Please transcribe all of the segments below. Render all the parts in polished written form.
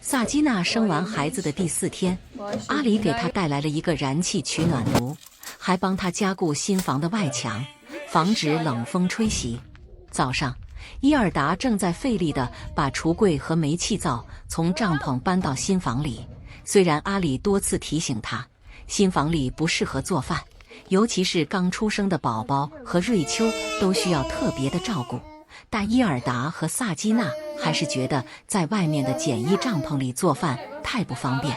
萨基娜生完孩子的第4天，阿里给她带来了一个燃气取暖炉，还帮她加固新房的外墙，防止冷风吹袭。早上，伊尔达正在费力地把橱柜和煤气灶从帐篷搬到新房里。虽然阿里多次提醒他，新房里不适合做饭，尤其是刚出生的宝宝和瑞秋都需要特别的照顾，但伊尔达和萨基娜还是觉得在外面的简易帐篷里做饭太不方便。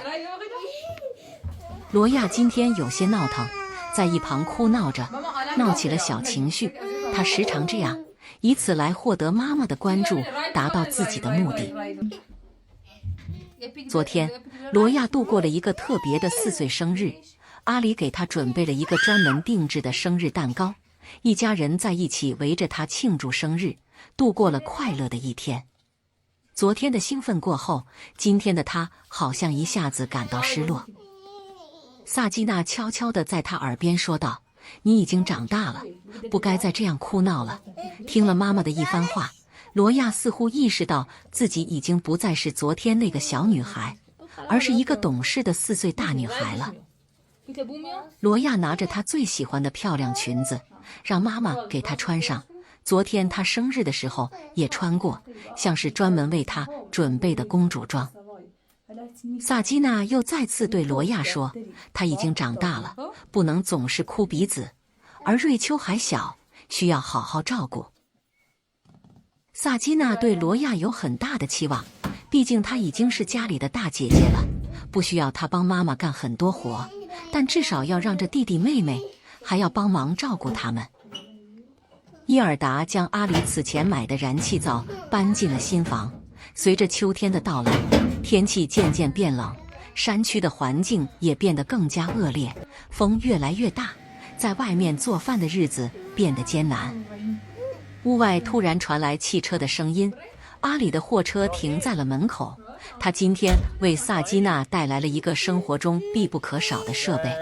罗亚今天有些闹腾，在一旁哭闹着，闹起了小情绪。她时常这样，以此来获得妈妈的关注，达到自己的目的。昨天，罗亚度过了一个特别的4岁生日，阿里给她准备了一个专门定制的生日蛋糕，一家人在一起围着她庆祝生日，度过了快乐的一天。昨天的兴奋过后，今天的她好像一下子感到失落。萨基娜悄悄地在她耳边说道：“你已经长大了，不该再这样哭闹了。”听了妈妈的一番话，罗亚似乎意识到自己已经不再是昨天那个小女孩，而是一个懂事的4岁大女孩了。罗亚拿着她最喜欢的漂亮裙子，让妈妈给她穿上。昨天她生日的时候也穿过，像是专门为她准备的公主装。萨基娜又再次对罗亚说，她已经长大了，不能总是哭鼻子，而瑞秋还小，需要好好照顾。萨基娜对罗亚有很大的期望，毕竟她已经是家里的大姐姐了，不需要她帮妈妈干很多活，但至少要让着弟弟妹妹，还要帮忙照顾他们。伊尔达将阿里此前买的燃气灶搬进了新房。随着秋天的到来，天气渐渐变冷，山区的环境也变得更加恶劣，风越来越大，在外面做饭的日子变得艰难。屋外突然传来汽车的声音，阿里的货车停在了门口。他今天为萨基娜带来了一个生活中必不可少的设备。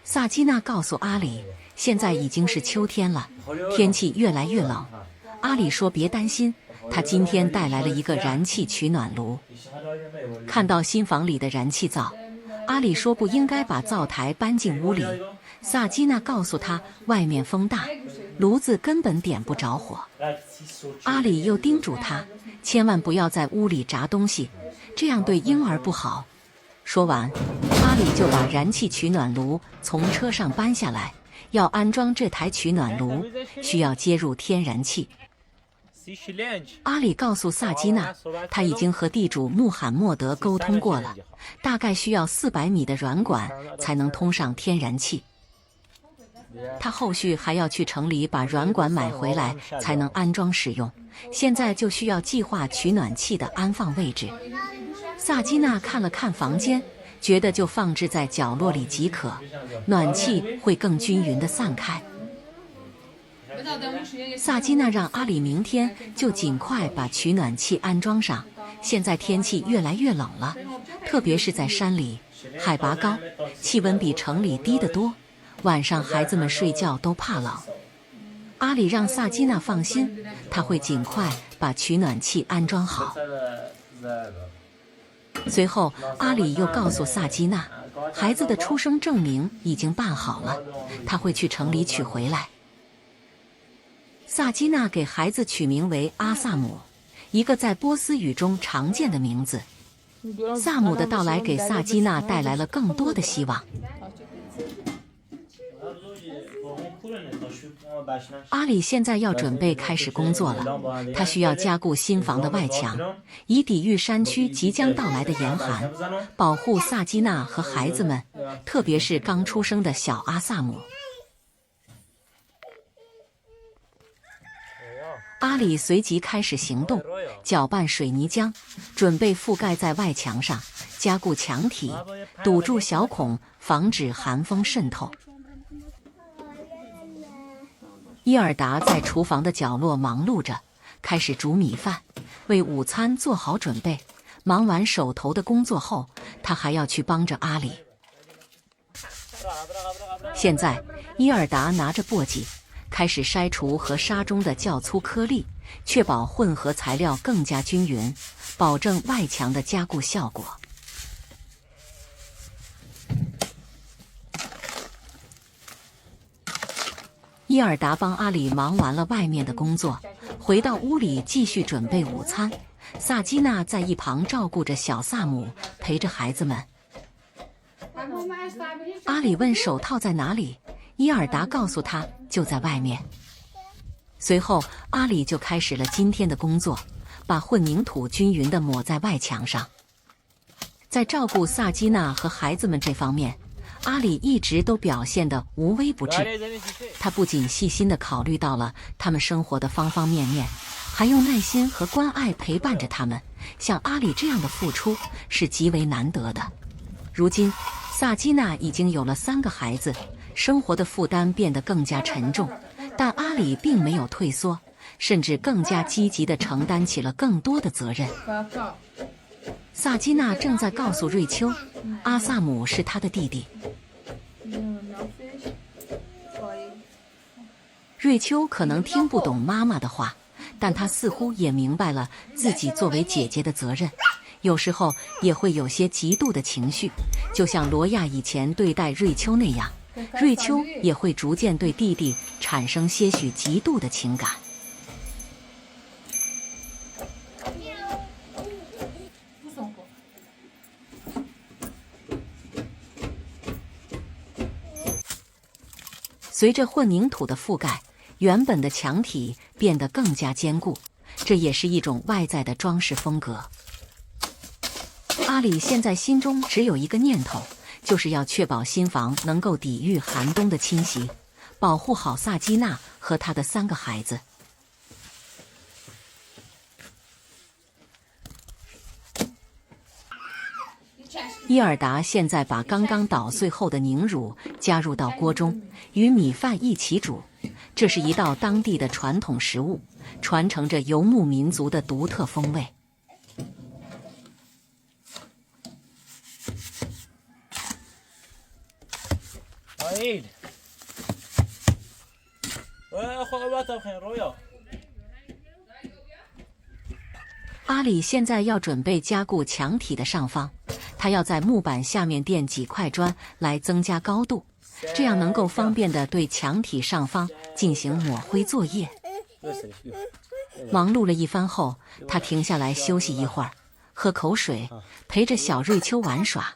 萨基娜告诉阿里，现在已经是秋天了，天气越来越冷。阿里说别担心，他今天带来了一个燃气取暖炉。看到新房里的燃气灶，阿里说不应该把灶台搬进屋里。萨基娜告诉他，外面风大，炉子根本点不着火。阿里又叮嘱他，千万不要在屋里炸东西，这样对婴儿不好。说完，阿里就把燃气取暖炉从车上搬下来。要安装这台取暖炉，需要接入天然气。阿里告诉萨基娜，他已经和地主穆罕默德沟通过了，大概需要400米的软管才能通上天然气。他后续还要去城里把软管买回来才能安装使用，现在就需要计划取暖器的安放位置。萨基娜看了看房间，觉得就放置在角落里即可，暖气会更均匀地散开。萨基娜让阿里明天就尽快把取暖器安装上。现在天气越来越冷了，特别是在山里，海拔高，气温比城里低得多，晚上孩子们睡觉都怕冷。阿里让萨基娜放心，他会尽快把取暖器安装好。随后，阿里又告诉萨基娜，孩子的出生证明已经办好了，他会去城里取回来。萨基娜给孩子取名为阿萨姆，一个在波斯语中常见的名字。萨姆的到来给萨基娜带来了更多的希望。阿里现在要准备开始工作了，他需要加固新房的外墙，以抵御山区即将到来的严寒，保护萨基娜和孩子们，特别是刚出生的小阿萨姆。阿里随即开始行动，搅拌水泥浆，准备覆盖在外墙上，加固墙体，堵住小孔，防止寒风渗透。伊尔达在厨房的角落忙碌着，开始煮米饭，为午餐做好准备。忙完手头的工作后，他还要去帮着阿里。现在，伊尔达拿着簸箕，开始筛除和沙中的较粗颗粒，确保混合材料更加均匀，保证外墙的加固效果。伊尔达帮阿里忙完了外面的工作，回到屋里继续准备午餐。萨基娜在一旁照顾着小萨姆，陪着孩子们。阿里问手套在哪里，伊尔达告诉他就在外面。随后，阿里就开始了今天的工作，把混凝土均匀地抹在外墙上。在照顾萨基娜和孩子们这方面，阿里一直都表现得无微不至。他不仅细心地考虑到了他们生活的方方面面，还用耐心和关爱陪伴着他们。像阿里这样的付出是极为难得的。如今，萨基娜已经有了3个孩子，生活的负担变得更加沉重，但阿里并没有退缩，甚至更加积极地承担起了更多的责任。萨基娜正在告诉瑞秋，阿萨姆是他的弟弟。瑞秋可能听不懂妈妈的话，但她似乎也明白了自己作为姐姐的责任。有时候也会有些嫉妒的情绪，就像罗亚以前对待瑞秋那样，瑞秋也会逐渐对弟弟产生些许嫉妒的情感。随着混凝土的覆盖，原本的墙体变得更加坚固，这也是一种外在的装饰风格。阿里现在心中只有一个念头，就是要确保新房能够抵御寒冬的侵袭，保护好萨基娜和她的3个孩子。伊尔达现在把刚刚捣碎后的凝乳加入到锅中，与米饭一起煮。这是一道当地的传统食物，传承着游牧民族的独特风味。阿里现在要准备加固墙体的上方，他要在木板下面垫几块砖来增加高度，这样能够方便地对墙体上方进行抹灰作业。忙碌了一番后，他停下来休息一会儿，喝口水，陪着小瑞秋玩耍。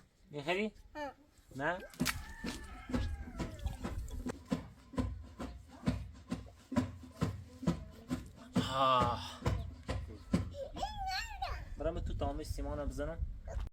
برام تو تامش سیمانه بزنم